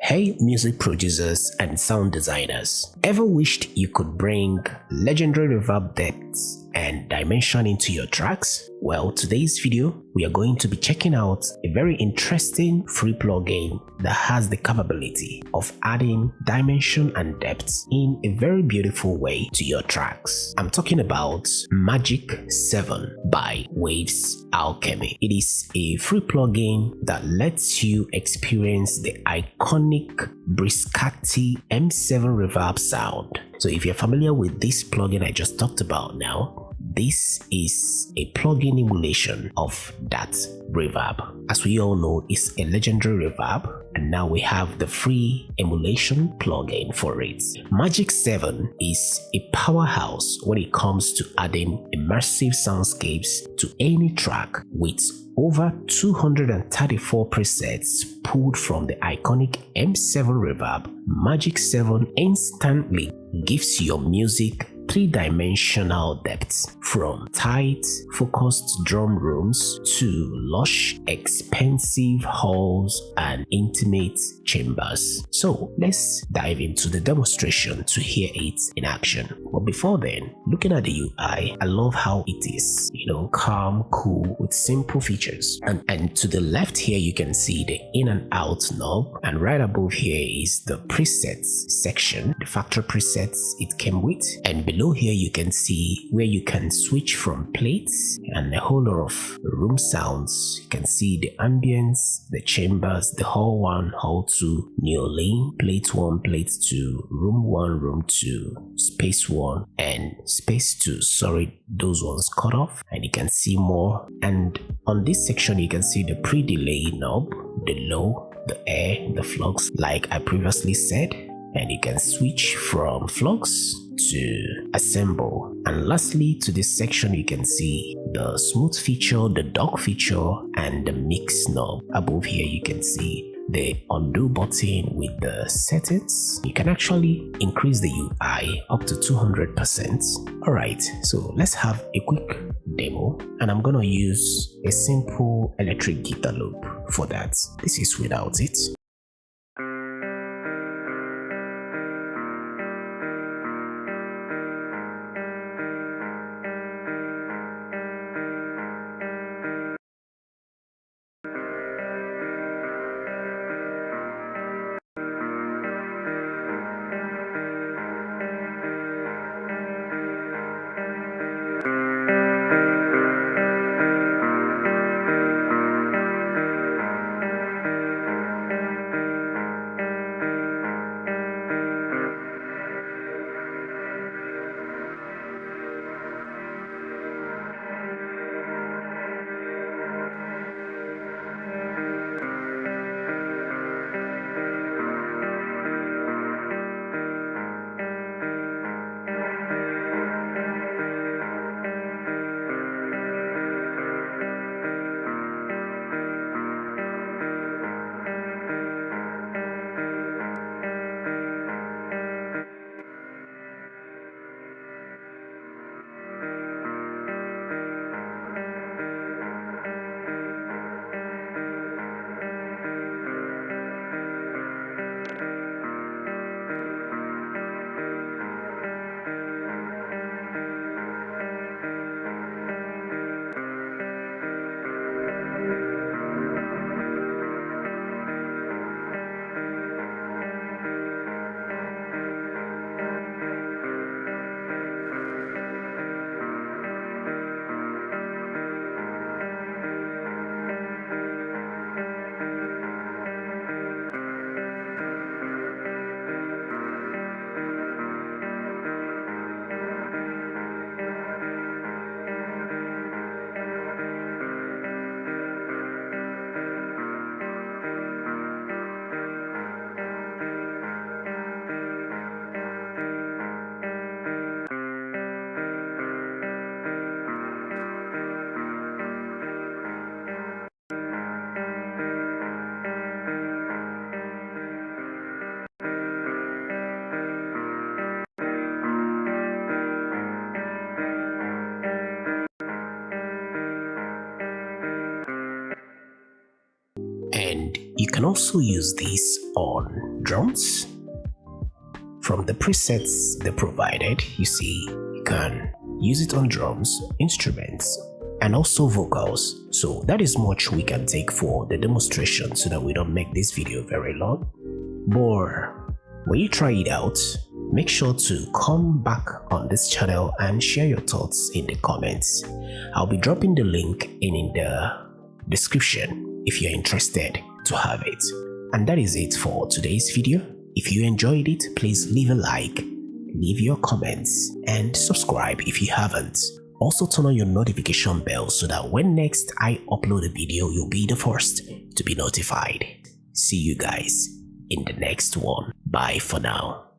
Hey music producers and sound designers, ever wished you could bring legendary reverb depths and dimension into your tracks? Well, today's video, we are going to be checking out a very interesting free plugin that has the capability of adding dimension and depth in a very beautiful way to your tracks. I'm talking about Magic7 by Wave Alchemy. It is a free plugin that lets you experience the iconic Bricasti M7 reverb sound. So if you're familiar with this plugin I just talked about now, this is a plugin emulation of that reverb. As we all know, it's a legendary reverb, and now we have the free emulation plugin for it. Magic7 is a powerhouse when it comes to adding immersive soundscapes to any track with over 234 presets pulled from the iconic M7 reverb. Magic7 instantly gives your music three-dimensional depth, from tight, focused drum rooms to lush, expansive halls and intimate chambers. So let's dive into the demonstration to hear it in action. But before then, looking at the UI, I love how it is, calm, cool, with simple features. And to the left here, you can see the in and out knob, and right above here is the presets section, the factory presets it came with, and below here you can see where you can switch from plates and a whole lot of room sounds. You can see the ambience, the chambers, the hall 1, hall 2, neo lane, plate 1, plate 2, room 1, room 2, space 1 and space 2. Sorry, those ones cut off, and you can see more. And on this section you can see the pre-delay knob, the low, the air, the flux like I previously said, and you can switch from Flux to Ensemble. And lastly, to this section you can see the smooth feature, the dark feature and the mix knob. Above here you can see the undo button with the settings. You can actually increase the UI up to 200%. Alright, so let's have a quick demo, and I'm gonna use a simple electric guitar loop for that. This is without it. And you can also use this on drums. From the presets they provided, you see you can use it on drums, instruments, and also vocals. So that is much we can take for the demonstration so that we don't make this video very long. But when you try it out, make sure to come back on this channel and share your thoughts in the comments. I'll be dropping the link in the description if you're interested to have it. And that is it for today's video. If you enjoyed it, please leave a like, leave your comments, and subscribe if you haven't. Also turn on your notification bell so that when next I upload a video, you'll be the first to be notified. See you guys in the next one. Bye for now.